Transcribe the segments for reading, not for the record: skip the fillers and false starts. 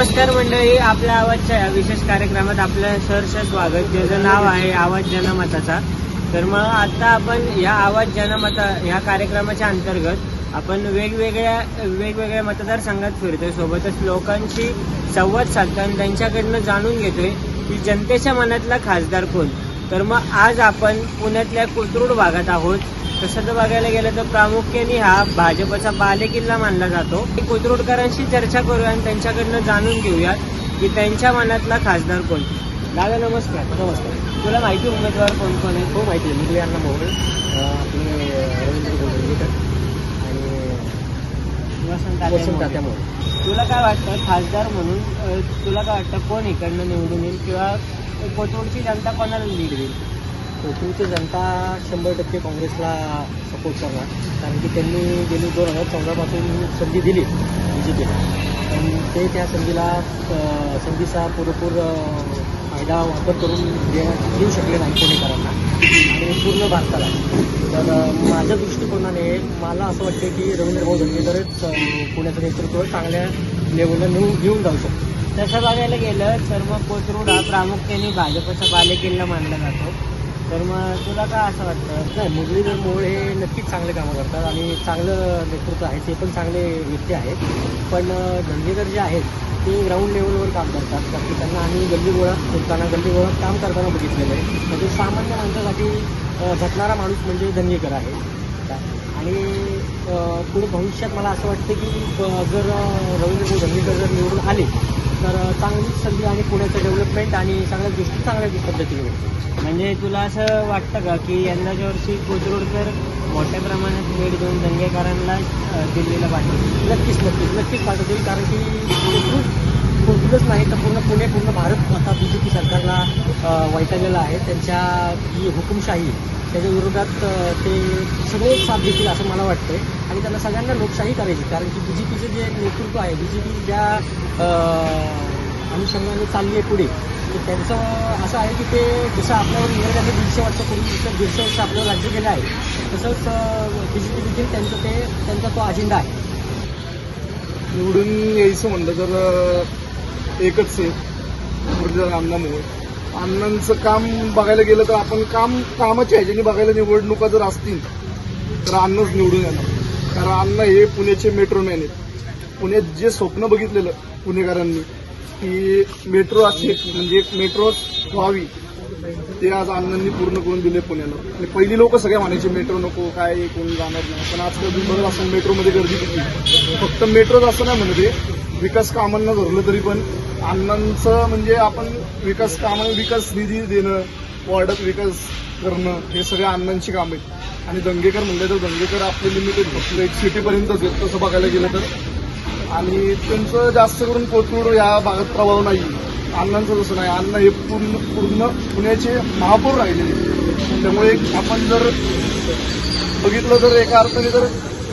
नमस्कार मंडळी, आपल्या आवाजच्या या विशेष कार्यक्रमात आपलं सहर्ष स्वागत, ज्याचं नाव आहे आवाज जनमताचा. तर मग आता आपण या आवाज जनमता ह्या कार्यक्रमाच्या अंतर्गत आपण वेगवेगळ्या मतदारसंघात फिरतोय, सोबतच लोकांशी संवाद साधतो आणि त्यांच्याकडनं जाणून घेतोय की जनतेच्या मनातला खासदार कोण. तर मग आज आपण पुण्यातल्या कोथरूड भागात आहोत. तसं तर बघायला गेलं तर प्रामुख्याने हा भाजपचा बालेकिल्ला मानला जातो. कोथरूडकरांशी चर्चा करूया आणि त्यांच्याकडनं जाणून घेऊया की त्यांच्या मनातला खासदार कोण. दादा नमस्कार. नमस्कार. तुला माहिती उमेदवार कोण कोण आहे? हो माहिती आहे. मुगले अण्णा मोहोळ, आपले रवींद्र गोलंबीकर आणि वसंत तात्या मोहोळ. तुला काय वाटतं खासदार म्हणून तुला काय वाटतं कोण इकडनं निवडून येईल किंवा कोथरूडची जनता कोणाला लीड देईल? कोथरूडची जनता 100% काँग्रेसला सपोर्ट करणार, कारण की त्यांनी गेली 2014 संधी दिली BJPला, पण ते त्या संधीचा पुरेपूर फायदा वापर करून देऊ शकले नाही पुणेकरांना आणि पूर्ण भारताला. तर माझ्या दृष्टिकोनाने मला असं वाटतं की रवींद्र भाऊ धंगेकरच पुण्याचं नेतृत्व चांगल्या लेवलला घेऊन जाऊ शकतो. तसं बघायला गेलं तर मग कोथरूड हा प्रामुख्याने भाजपचा बालेकिल्ला मानला जातो. तर मग तुला काय असं वाटतं? नाही, मुरलीधर मोहोळ हे नक्कीच चांगले कामं करतात आणि चांगलं नेतृत्व आहे, ते पण चांगले व्यक्ती आहेत. पण धंगेकर जे आहेत ते ग्राउंड लेवलवर काम करतात, कारण की त्यांना आम्ही गल्लीगोळात काम करताना बघितलेलं आहे. म्हणजे सामान्य माणसासाठी झटणारा माणूस म्हणजे धंगेकर आहे. आणि पुढे भविष्यात मला असं वाटतं की जर रवींद्र धंगेकर जर निवडून आले तर चांगलीच संधी आणि पुण्याचं डेव्हलपमेंट आणि चांगल्या गोष्टी चांगल्या पद्धतीने होईल. म्हणजे तुला असं वाटतं का की यंदाच्या वर्षी कोथरूडकर मोठ्या प्रमाणात भेट देऊन दंगेकरांना दिल्लीला पाठवतील? नक्कीच पाठवतील, कारण की कोथरूडच नाही तर पूर्ण भारत आता BJP सरकारला वैतागलेलं आहे. त्यांच्या जी हुकुमशाही त्याच्या विरोधात ते सगळे साथ देतील असं मला वाटतंय. आणि त्यांना सगळ्यांना लोकशाही करायची, कारण की BJPचं जे नेतृत्व आहे, BJP ज्या अनुषंगाने चालली आहे पुढे, तर त्यांचं असं आहे की ते जसं आपल्यावर इंग्रजांनी 150 वर्षापूर्वी 150 वर्ष आपलं राज्य केलं आहे, तसंच BJP देखील त्यांचा तो अजेंडा आहे. निवडून यायचं म्हणलं तर एकच आहे, मुरलीधर अण्णा मोहोळ. अण्णांचं काम बघायला गेलं तर आपण कामाच्या ह्याच्याने बघायला निवडणुका जर असतील तर अण्णाच निवडून येणार. कारण अण्णा हे पुण्याचे मेट्रोमॅन आहेत. पुण्यात जे स्वप्न बघितलेलं पुणेकरांनी की मेट्रो अशी म्हणजे मेट्रो व्हावी, ते आज अण्णांनी पूर्ण करून दिले पुण्याला. आणि पहिली लोक सगळ्या म्हणायचे मेट्रो नको, काय कोण जाणार नाही, पण आजकाल तुम्ही बघत असाल मेट्रोमध्ये गर्दी किती. फक्त मेट्रोच असं नाही म्हणते, विकास कामांना धरलं तरी पण अण्णांचं म्हणजे आपण विकास निधी देणं, वॉर्डात विकास करणं, हे सगळे अण्णांची कामं आहेत. आणि दंगेकर म्हणलं तर दंगेकर आपले लिमिटेड फक्त एक सिटीपर्यंतच आहेत तसं बघायला गेलं तर. आणि त्यांचं जास्त करून कोथरूड या भागात प्रभाव नाही. अण्णांचं तसं नाही, अण्णा हे पूर्ण पुण्याचे महापौर राहिलेले. त्यामुळे आपण जर बघितलं तर एका अर्थाने तर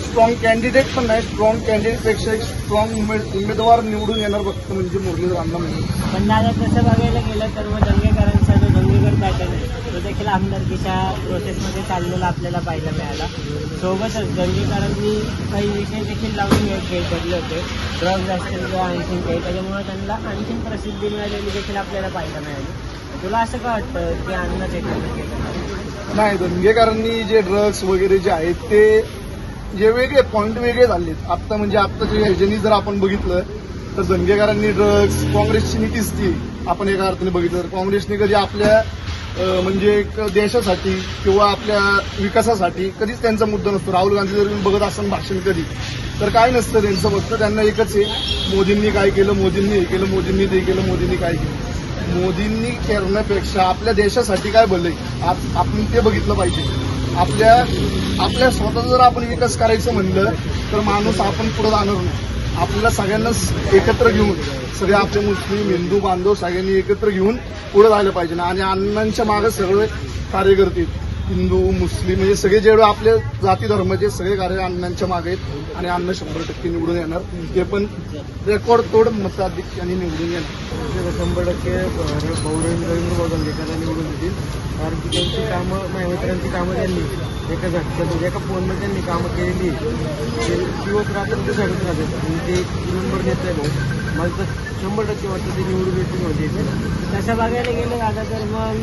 स्ट्रॉंग कॅन्डिडेट पण नाही, स्ट्रॉंग कॅन्डिडेटपेक्षा एक स्ट्रॉंग उमेदवार निवडून येणार फक्त म्हणजे मुरलीधर अण्णा म्हणून. पण दादा तसं बघायला गेलं तर मग दंगेकरांचा जो दंगेकर पॅटर्न आहे तो देखील आमदारकीच्या प्रोसेसमध्ये चाललेला आपल्याला पाहायला मिळाला. सोबतच दंगेकरांनी काही विषय देखील लावून घेतले होते, ड्रग्ज असतील किंवा आणखीन काही, त्याच्यामुळे त्यांना आणखीन प्रसिद्धी मिळालेली देखील आपल्याला पाहायला मिळाली. तुला असं का वाटतं की अण्णाच एकत्र केलं? नाही, दंगेकरांनी जे ड्रग्स वगैरे जे आहेत ते जे वेगळे पॉईंट वेगळे झालेत. आत्ता म्हणजे आत्ताच्या ह्याच्यानी जर आपण बघितलं तर दंगेकरांनी ड्रग्स, काँग्रेसची नीतीच ती आपण एका अर्थाने बघितलं तर काँग्रेसने कधी आपल्या म्हणजे एक देशासाठी किंवा आपल्या विकासासाठी कधीच त्यांचा मुद्दा नसतो. राहुल गांधी जर बघत असाल भाषण कधी तर काय नसतं त्यांचं, फक्त त्यांना एकच आहे, मोदींनी काय केलं, मोदींनी हे केलं, मोदींनी ते केलं, मोदींनी काय केलं. मोदींनी करण्यापेक्षा आपल्या देशासाठी काय भलंय आपण ते बघितलं पाहिजे. आपल्या स्वतःचा जर आपण विकास करायचं म्हणलं तर माणूस आपण पुढे जाणार नाही. आपल्याला सगळ्यांनाच एकत्र घेऊन, सगळे आपले मुस्लिम हिंदू बांधव सगळ्यांनी एकत्र घेऊन पुढे जायला पाहिजे ना. आणि अण्णांच्या मागे सगळे कार्यकर्ते हिंदू मुस्लिम म्हणजे सगळे जेवढे आपले जाती धर्माचे सगळे कार्य अण्णांच्या मागे आहेत आणि अण्णा 100% निवडून येणार. ते पण रेकॉर्ड तोड मताधिक्याने निवडून येणार. 100% रवींद्र दंगेकर निवडून येतील. कारण की त्यांची कामं माझ्या मित्रांची कामं त्यांनी एका झटक्यात एका फोनमध्ये त्यांनी कामं केलेली दिवस रात्र ते झटत राहतात आणि ते नंबर देत आहे भाऊ. मला तर 100% वाटतं ते निवडून येतील म्हणजे. तसं बघायला गेलं दादा तर मग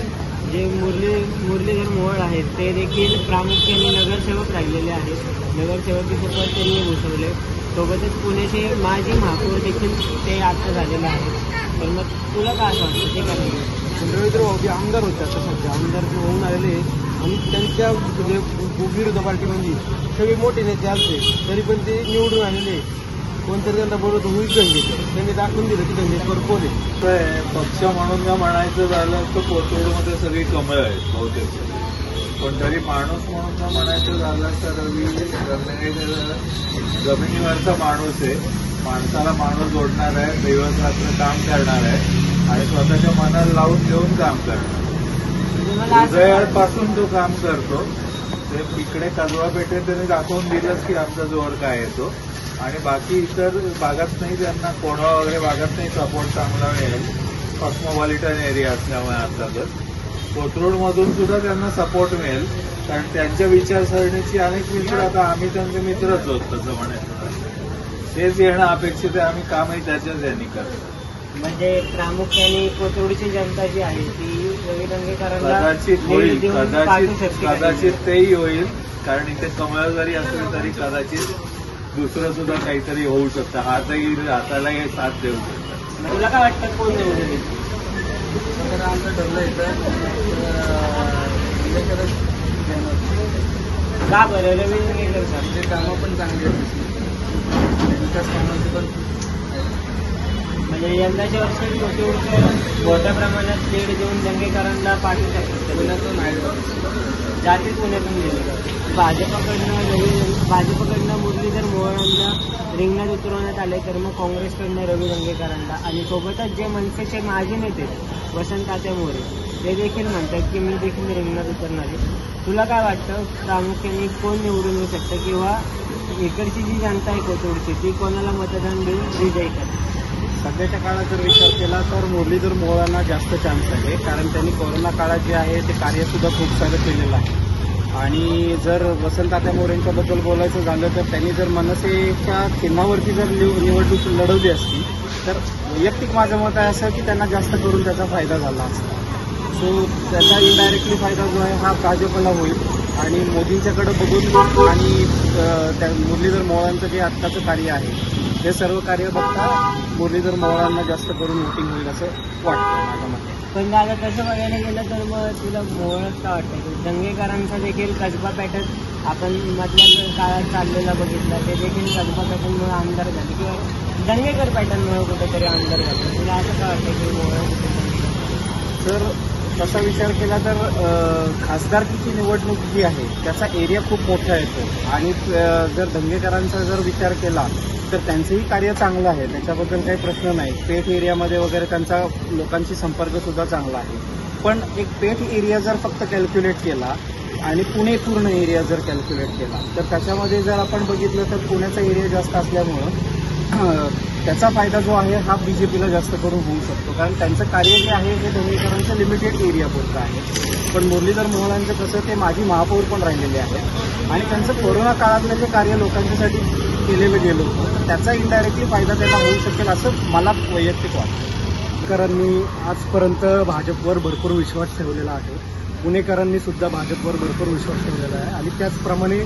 जे मुरलीधर मोहोळ आहेत ते देखील प्रामुख्याने नगरसेवक राहिलेले आहेत. नगरसेवकीचे पद त्यांनी भूषवले. सोबतच पुण्याचे माजी महापौर देखील ते आता झालेले आहेत. तर मग तुला काय असं वाटतं ते काय? रवींद्र भाऊ आमदार होते आता सध्या आमदार होऊन आलेले आणि त्यांच्या म्हणजे विरोधी पार्टीमध्ये सगळे मोठे नेते असते तरी पण ते निवडून आलेले. कोणतरी त्यांना बोलवतो होईल दंगेकर त्यांनी दाखवून दिलं की दंगेकर कोण आहे. पक्ष म्हणून जर म्हणायचं झालं तर कोथरूडमध्ये सगळी कमळ आहेत बहुतेक. पण तरी माणूस म्हणून जर म्हणायचं झालं तर रवी दंगेकर जमिनीवरचा माणूस आहे. माणसाला माणूस जोडणार आहे, दिवस रात्र काम करणार आहे आणि स्वतःच्या मनाला लावून घेऊन काम करणार. हृदयापासून तो काम करतो. ते इकडे कसबा पेठेत त्यांनी दाखवून दिलंच की आमचा जोर काय येतो. आणि बाकी इतर भागात नाही, त्यांना कोणा वगैरे भागात नाही सपोर्ट चांगला मिळेल कॉस्मोपॉलिटन एरिया असल्यामुळे अर्थातच. कोथरूडमधून सुद्धा त्यांना सपोर्ट मिळेल कारण त्यांच्या विचारसरणीची अनेक मित्र आता आम्ही त्यांचे मित्रच होत तसं म्हणायचं. तेच येणं अपेक्षित आहे. आम्ही कामही त्याच्याच यांनी करतो. म्हणजे प्रामुख्याने कोथरूडची जनता जी आहे ती रवी दंगेकरांना कदाचित होईल, पाठवू शकते. कदाचित तेही होईल कारण इथे कमळ जरी असली तरी कदाचित दुसरं सुद्धा काहीतरी होऊ शकतं. हातालाही साथ देऊ शकतात. तुला काय वाटतं कोण निवडून येईल? तर आमचं ठरलं इथं का बरं रवी दंगेकर सर? ते कामं पण चांगली आहेत. विकास कामाचे पण म्हणजे यंदाच्या वर्षी कोथरूडचं मोठ्या प्रमाणात लीड देऊन दंगेकरांना पाठवू शकतात. पुण्यातून आहे जाती पुण्यातून गेले. भाजपकडनं मुरलीधर मोहोळांना रिंगणात उतरवण्यात आले तर मग काँग्रेसकडनं रवी दंगेकरांना आणि सोबतच जे मनसेचे माजी नेते वसंत तात्या मोरे ते देखील म्हणतात की मी देखील रिंगणात उतरणार आहे. तुला काय वाटतं प्रामुख्याने कोण निवडून येऊ शकतं किंवा इकडची जी जनता आहे कोथरूडची ती कोणाला मतदान देऊन विजयी करते? सध्याच्या काळात जर विचार केला तर मुरलीधर मोहोळांना जास्त चान्स आहे. कारण त्यांनी कोरोना काळात जे आहे ते कार्यसुद्धा खूप सारं केलेलं आहे. आणि जर वसंततात्या मोरेंच्याबद्दल बोलायचं झालं तर त्यांनी जर मनसेच्या चिन्हावरती जर निवडणूक लढवली असती तर वैयक्तिक माझं मत आहे असं की त्यांना जास्त करून त्याचा फायदा झाला असता. सो त्याचा इनडायरेक्टली फायदा जो आहे हा भाजपला होईल. आणि मोदींच्याकडे बघून आणि त्या मुरलीधर मोहोळांचं जे आत्ताचं कार्य आहे हे सर्व कार्य बघता मुरलीधर मोहोळांना जास्त करून वोटिंग होईल असं वाटतं माझ्या मते. पण दादा तसं बघायला गेलं तर मग तुला मोहोळच का वाटतं की दंगेकरांचा देखील कसबा पॅटर्न आपण मधल्या काळात चाललेला बघितला ते देखील कसबा पॅटर्नमुळे आमदार झाले किंवा दंगेकर पॅटर्नमुळे कुठेतरी आमदार झाले. तुला असं का वाटतं की मोहोळ तर तसा विचार केला तर खासदारकीची निवडणूक जी आहे त्याचा एरिया खूप मोठा येतो आणि जर दंगेकरांचा जर विचार केला तर त्यांचंही कार्य चांगलं आहे, त्याच्याबद्दल काही प्रश्न नाही. पेठ एरियामध्ये वगैरे त्यांचा लोकांशी संपर्कसुद्धा चांगला आहे. पण एक पेठ एरिया जर फक्त कॅल्क्युलेट केला आणि पुणे पूर्ण एरिया जर कॅल्क्युलेट केला तर त्याच्यामध्ये जर आपण बघितलं तर पुण्याचा एरिया जास्त असल्यामुळं त्याचा फायदा जो आहे हा बीजेपीला जास्त करून होऊ शकतो. कारण त्यांचं कार्य जे आहे हे दंगेकरांचं लिमिटेड एरियापुरतं आहे. पण मुरलीधर मोहोळांचं कसं ते माजी महापौर पण राहिलेले आहेत आणि त्यांचं कोरोना काळातलं जे कार्य लोकांच्यासाठी केलेलं गेलं होतं तर त्याचा इनडायरेक्टली फायदा त्यांना होऊ शकेल असं मला वैयक्तिक वाटतं. पुणेकरांनी आजपर्यंत भाजपवर भरपूर विश्वास ठेवलेला आहे. पुणेकरांनी सुद्धा भाजपवर भरपूर विश्वास ठेवलेला आहे आणि त्याचप्रमाणे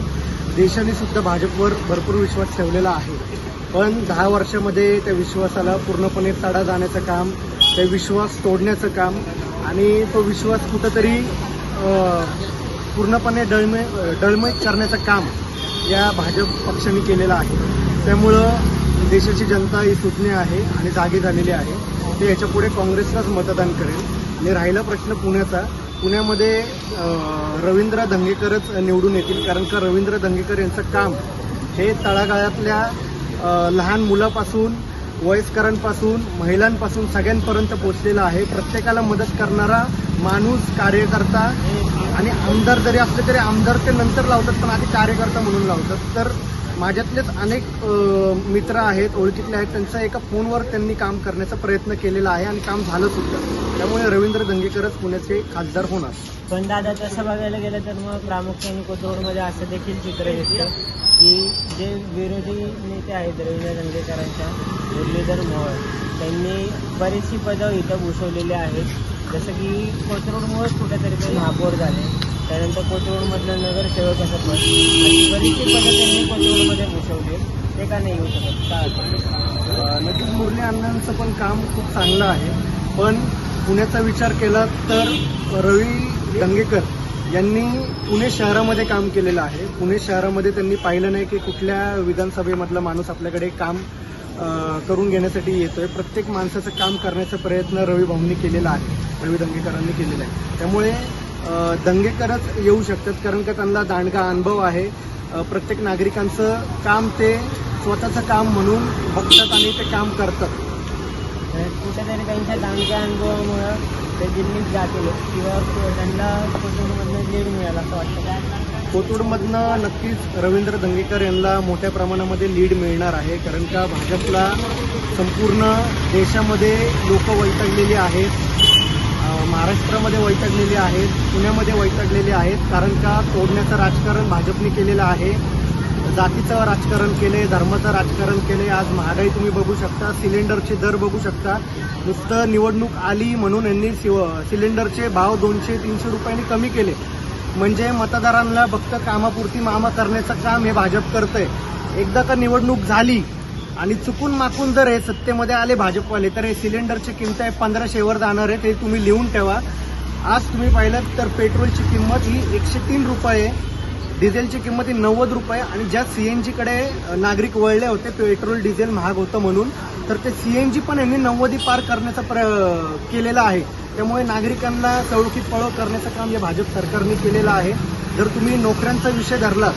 देशाने सुद्धा भाजपवर भरपूर विश्वास ठेवलेला आहे. पण 10 वर्षामध्ये त्या विश्वासाला पूर्णपणे तडा जाण्याचं काम, ते विश्वास तोडण्याचं काम आणि तो विश्वास कुठंतरी पूर्णपणे डळमळीत करण्याचं काम या भाजप पक्षाने केलेलं आहे. त्यामुळं देशाची जनता ही सुज्ञ आहे आणि जागी झालेली आहे. ते याच्यापुढे काँग्रेसलाच मतदान करेल. आणि राहिला प्रश्न पुण्याचा, पुण्यामध्ये रवींद्र दंगेकरच निवडून येतील. कारण का रवींद्र दंगेकर यांचं काम हे तळागाळातल्या लहान मुलापासून वयस्करांपासून महिलांपासून सगळ्यांपर्यंत पोहोचलेलं आहे. प्रत्येकाला मदत करणारा माणूस, कार्यकर्ता आणि आमदार जरी असले तरी आमदार ते नंतर लावतात, पण आधी कार्यकर्ता म्हणून लावतात. तर माझ्यातलेच अनेक मित्र आहेत, ओळखीतले आहेत, त्यांचा एका फोनवर त्यांनी काम करण्याचा प्रयत्न केलेला आहे आणि काम झालं सुद्धा. त्यामुळे रवींद्र धंगेकरच पुण्याचे खासदार होणार. पण दादा तसं बघायला गेलं तर मग प्रामुख्याने कोथरूडमध्ये असं देखील चित्र दिसतं की जे विरोधी नेते आहेत रवींद्र धंगेकरांच्या, मुरलीधर मोहोळ, त्यांनी बरीचशी पदं इथं भूषवलेली आहेत. जसं की कोथरूडमुळेच कुठेतरी ते महापौर झाले, त्यानंतर कोथरूडमधलं नगरसेवक असं पद, अशी बरीचशी पदं त्यांनी कोथरूडमध्ये भूषवली. ते का नाही येऊ शकत का? नक्कीच मुरली अण्णांचं पण काम खूप चांगलं आहे, पण पुण्याचा विचार केला तर रवी धंगेकर यांनी पुणे शहरामध्ये काम केलेलं आहे. पुणे शहरामध्ये त्यांनी पाहिलं नाही की कुठल्या विधानसभेमधला माणूस आपल्याकडे काम करून घेण्यासाठी येतोय. प्रत्येक माणसाचं काम करण्याचा प्रयत्न रवी भाऊंनी केलेला आहे, रवी धंगेकरांनी केलेला आहे. त्यामुळे धंगेकरच येऊ शकतात, कारण का त्यांना दांडगा अनुभव आहे. प्रत्येक नागरिकांचं काम ते स्वतःचं काम म्हणून बघतात आणि ते काम करतात. कुठेतरी त्यांच्या दांडग्या अनुभवामुळं ते दिल्लीत जातील किंवा त्यांना कोथरूडमधनं लीड मिळालं असं वाटतं का? कोथरूडमधनं नक्कीच रवींद्र धंगेकर यांना मोठ्या प्रमाणामध्ये लीड मिळणार आहे, कारण का भाजपला संपूर्ण देशामध्ये लोक वैतागलेली आहेत, महाराष्ट्रामध्ये वैतागलेली आहेत, पुण्यामध्ये वैतागलेली आहेत. कारण का तोडण्याचं राजकारण भाजपने केलेलं आहे, जातीचं राजकारण केले, धर्माचं राजकारण केले. आज महागाई तुम्ही बघू शकता, सिलेंडरचे दर बघू शकता. नुसतं निवडणूक आली म्हणून यांनी सिलेंडरचे भाव 200-300 रुपयांनी कमी केले. म्हणजे मतदारांना फक्त कामापुरती मामा करण्याचं काम हे भाजप करतंय. एकदा का निवडणूक झाली आणि चुकून माकून जर हे सत्तेमध्ये आले भाजपवाले, तर हे सिलेंडरची किंमत आहे 1500वर जाणार आहे, ते तुम्ही लिहून ठेवा. आज तुम्ही पाहिलं तर पेट्रोलची किंमत ही 103 रुपये, डिझेलची किंमत ही 90 रुपये. आणि ज्या सीएनजीकडे नागरिक वळले होते, पेट्रोल डिझेल महाग होतं म्हणून, तर ते सीएनजी पण यांनी 90 पार करण्याचा केलेला आहे. त्यामुळे नागरिकांना सवलतीत पळव करण्याचं काम या भाजप सरकारने केलेलं आहे. जर तुम्ही नोकऱ्यांचा विषय धरला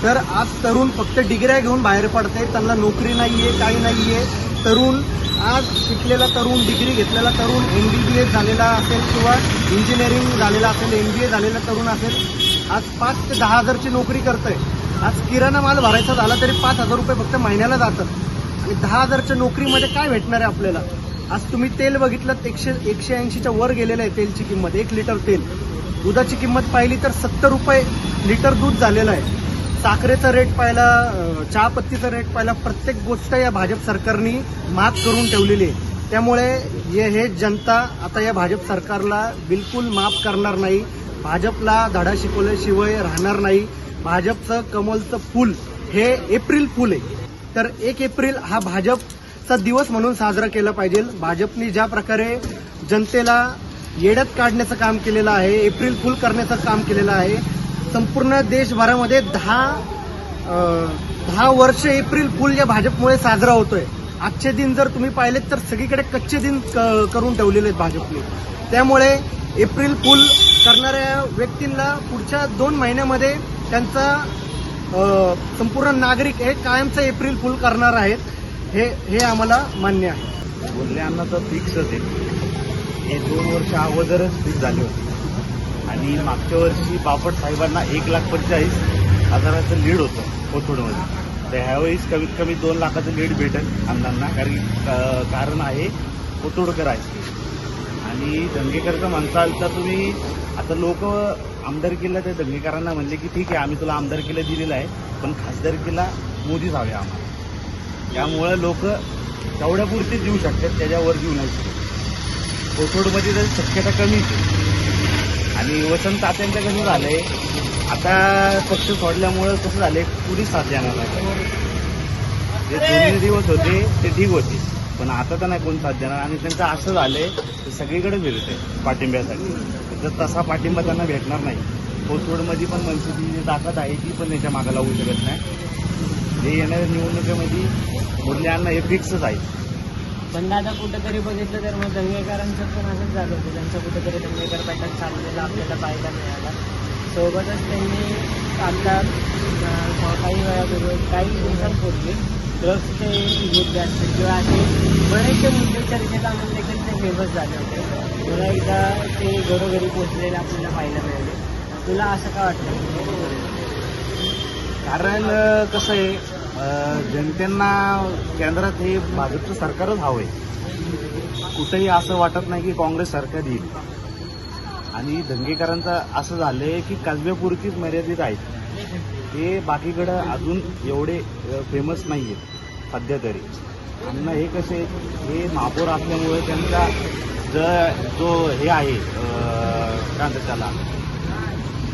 तर आज तरुण फक्त डिग्र्या घेऊन बाहेर पडते, त्यांना नोकरी नाहीये, काही नाहीये. तरुण आज शिकलेला तरुण, डिग्री घेतलेला तरुण, MBBS झालेला असेल किंवा इंजिनिअरिंग झालेला असेल, MBA झालेला तरुण असेल, आज 5 ते 10 हजारची नोकरी करतोय. आज किराणा माल भरायचा झाला तरी 5,000 रुपये फक्त महिन्याला जातात आणि 10 हजारच्या नोकरीमध्ये काय भेटणार आहे आपल्याला? आज तुम्ही तेल बघितलं, 180च्या वर गेलेलं आहे तेलची किंमत, 1 लिटर तेल. दुधाची किंमत पाहिली तर 70 रुपये लिटर दूध झालेलं आहे. साखरेचा रेट पाहिला, चहापत्तीचा रेट पाहिला, प्रत्येक गोष्ट या भाजप सरकारने महाग करून ठेवलेली आहे. त्यामुळे हे जनता आता या भाजप सरकारला बिलकुल माफ करणार नाही. भाजपला धडा शिकवल्याशिवाय राहणार नाही. भाजपचं कमलचं फूल हे एप्रिल फूल आहे, तर 1 एप्रिल हा भाजपचा दिवस म्हणून साजरा केला पाहिजे. भाजपने ज्या प्रकारे जनतेला येड्यात काढण्याचं काम केलेलं आहे, एप्रिल फूल करण्याचं काम केलेलं आहे. संपूर्ण देशभरामध्ये 10 वर्ष एप्रिल फूल या भाजपमुळे साजरा होतोय. आजचे दिन जर तुम्ही पाहिलेत तर सगळीकडे कच्चे दिन करून ठेवलेले आहेत भाजपने. त्यामुळे एप्रिल फूल करणाऱ्या व्यक्तींना पुढच्या 2 महिन्यामध्ये त्यांचा संपूर्ण नागरिक हे कायमचं एप्रिल फूल करणार आहेत, हे आम्हाला मान्य आहे. बोलले अण्णा तर फिक्सच आहे. हे 2 वर्ष अगोदरच फिक्स झाले होते आणि मागच्या वर्षी बापट साहेबांना 1,45,000 लीड होतं कोथरूडमध्ये. तर ह्यावेळेस कमीत कमी 2 लाखाचं लीड भेटेल अण्णांना, कारण आहे कोथरूडकर आहे. आणि धंगेकरचं म्हणताल तर तुम्ही आता लोक आमदारकीला त्या धंगेकरांना म्हणले की ठीक आहे आम्ही तुला आमदारकीला दिलेलं आहे, पण खासदारकीला मोदीच हवे आम्हाला. त्यामुळं लोक तेवढ्यापुरते देऊ शकतात, त्याच्यावर देऊ नाही शकत. कोथरूडमध्ये तर शक्यता कमीच आहे. आणि वसंत तात्यांच्या कसं झालंय, आता पक्ष सोडल्यामुळं कसं झालंय, कुणीच साथ देणार नाही. जे 2 दिवस होते ते ठीक होते, पण आता तर नाही कोण साथ देणार. आणि त्यांचं असं झालंय ते सगळीकडे फिरत आहे पाठिंब्यासाठी, तर तसा पाठिंबा त्यांना भेटणार नाही. कोथरूडमध्ये पण मनसेची जी ताकद आहे ती पण त्यांच्या मागे लावू शकत नाही. जे येणाऱ्या निवडणुकीमध्ये मुरली अण्णा हे फिक्सच आहे. पण दादा कुठेतरी बघितलं तर मग दंगेकरांचं पण असंच झालं होतं, त्यांचं कुठेतरी दंगेकर पॅटर्न चाललेला आपल्याला पाहायला मिळाला. सोबतच त्यांनी आता काही वेळापूर्वी काही दिवसांपूर्वी ड्रग्सचे मुद्दे असतील किंवा असे बरेचसे मुद्दे चर्चेत आणून देखील ते फेमस झाले होते. पुन्हा एकदा ते घरोघरी पोचलेले आपल्याला पाहायला मिळाले. तुला असं का वाटतं? कारण कसं आहे, जनतेना केंद्रात हे भाजपचं सरकारच हवं आहे. कुठेही असं वाटत नाही की काँग्रेस सरकार येईल. आणि दंगेकरांचं असं झालंय की कसब्यापुरतीच मर्यादित आहेत, ते बाकीकडं अजून एवढे फेमस नाही आहेत सध्या तरी. आणि हे कसे हे महापौर असल्यामुळे त्यांचा जो हे आहे काय म्हणतात त्याला,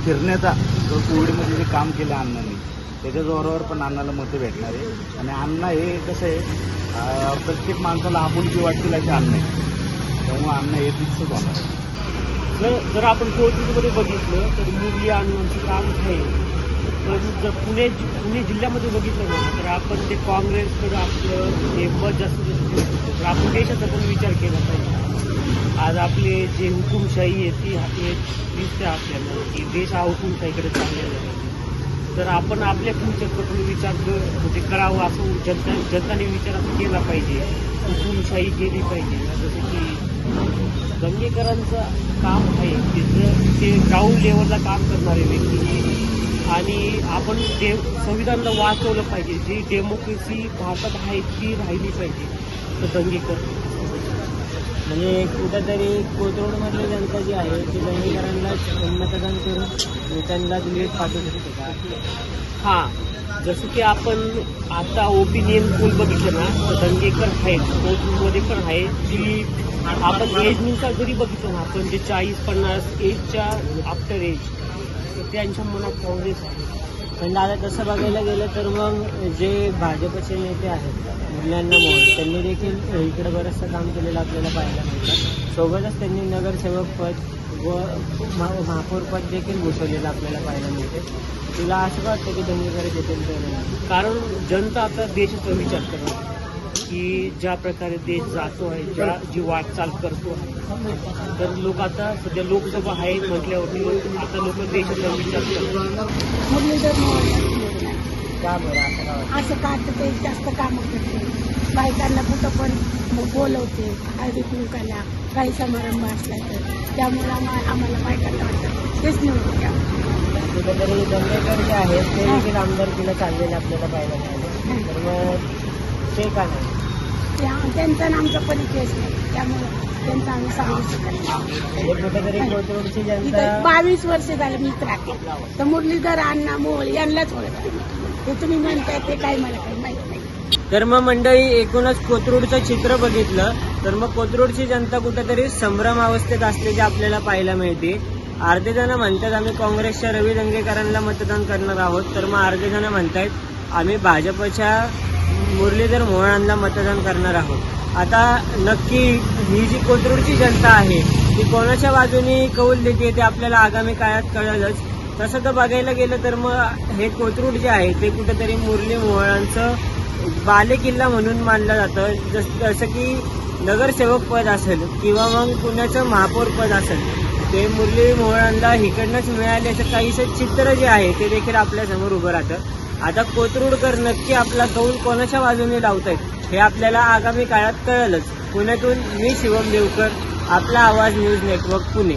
फिरण्याचा जो कोविडमध्ये जे काम केलं अण्णांनी, त्याच्या जोरावर पण अण्णाला मतं भेटणार आहे. आणि अण्णा हे कसं आहे, प्रत्येक माणसाला आपुलकी वाटतील असे अण्णा आहे, त्यामुळे अण्णा हे फिक्सच होणार आहे. जर आपण कोथरूडमध्ये बघितलं तर मुरली अण्णांचं काम आहे. पण जर पुणे जिल्ह्यामध्ये बघितलं ना तर आपण ते काँग्रेसकडे आपलं हे मत जास्त तर आपण देशाचा पण विचार केला पाहिजे. आज आपले जे हुकुमशाही आहे ती आपले दिसते आपल्याला की देश हा हुकुमशाहीकडे चाललेला आहे. तर आपण आपल्या फ्युचरकडून विचार म्हणजे करावं असं जनताने विचार केला पाहिजे. हुकुमशाही केली पाहिजे. जसं की दंगेकरांचं काम आहे ते ग्राउंड लेवलला काम करणारे व्यक्ती. आणि आपण संविधानाला वाचवलं पाहिजे. जी डेमोक्रेसी भारतात आहे ती राहिली पाहिजे. तर दंगेकर म्हणजे कुठंतरी कोथरूडमधली जनता जी आहे ती दंगेकरांना मतदान करून त्यांना लीड पाठवू शकते का? हां, जसं की आपण आता ओपिनियन पोल बघितलं ना तर दंगेकर आहेत, कोथरूडमध्ये पण आहे. की आपण एजनुसार जरी बघितलं ना आपण जे 40-50 एजच्या आफ्टर एज तर त्यांच्या मनात काँग्रेस आहे. पण दादा तसं बघायला गेलं तर मग जे भाजपचे नेते आहेत मुलांना मोहोळ त्यांनी देखील इकडे बरंचसं काम केलेलं आपल्याला पाहायला मिळतं. सोबतच त्यांनी नगरसेवक पद व महापौर पद देखील घोषवलेलं आपल्याला पाहायला मिळते. तुला असं वाटतं की दंगेकर येतील तर? कारण जनता आता देशाचा विचार करते की ज्या प्रकारे देश जातो आहे, जी वाटचाल करतो आहे, तर लोक आता सध्या लोकसभा आहे म्हटल्यावरती आता लोक देशाचा विचार करतात. मुरलीधर मोहोळ का बरं असं का वाटतं? असं का तर ते जास्त कामं करते. बायकांना कुठं पण बोलवते हळदी कुंकाला काही समारंभ असला तर. त्यामुळे आम्हाला बायकांना वाटतं तेच निवडून द्या. कुठेतरी दंगेकर जे आहेत ते देखील आमदारकीला चाललेले आपल्याला पाहायला मिळाले. तर मग ते का नाही? त्यांचा आणि आमचा परिचयच नाही. त्यामुळे त्यांचा आम्ही सांगू शकत नाही. म्हणजे कुठेतरी कोथरूडची जनता 22 वर्ष झालं मी इथं राहते. तर मुरलीधर अण्णा मोहोळ यांनाच ओळखते. ते तुम्ही म्हणताय ते काही मला काही माहित नाही. तर मग मंडळी एकूणच कोथरूडचं चित्र बघितलं तर मग कोथरूडची जनता कुठेतरी संभ्रम अवस्थेत असल्याचे आपल्याला पाहायला मिळते. अर्धे जण म्हणतात आम्ही काँग्रेसच्या रवी दंगेकरांना मतदान करणार आहोत, तर मग अर्धे जण म्हणतायत आम्ही भाजपच्या मुरलीधर मोहोळांना मतदान करणार आहोत. आता नक्की ही जी कोथरूडची जनता आहे ती कोणाच्या बाजूने कौल देते ते आपल्याला आगामी काळात कळलंच. तसं तर बघायला गेलं तर मग हे कोथरूड जे आहे ते कुठेतरी मुरली मोहोळांचं बालेकिल्ला म्हणून मानलं जातं. जसं की नगरसेवक पद असेल किंवा मग पुण्याचं महापौर पद असेल ते मुरली मोहोळांना इकडनंच मिळाल्याचं काहीसं चित्र जे आहे ते देखील आपल्यासमोर उभं राहतं. आता कोथरूडकर नक्की आपला कौल कोणाच्या बाजूने लावतायत हे आपल्याला आगामी काळात कळलंच. पुण्यातून मी शिवम देवकर, आपला आवाज न्यूज नेटवर्क पुणे.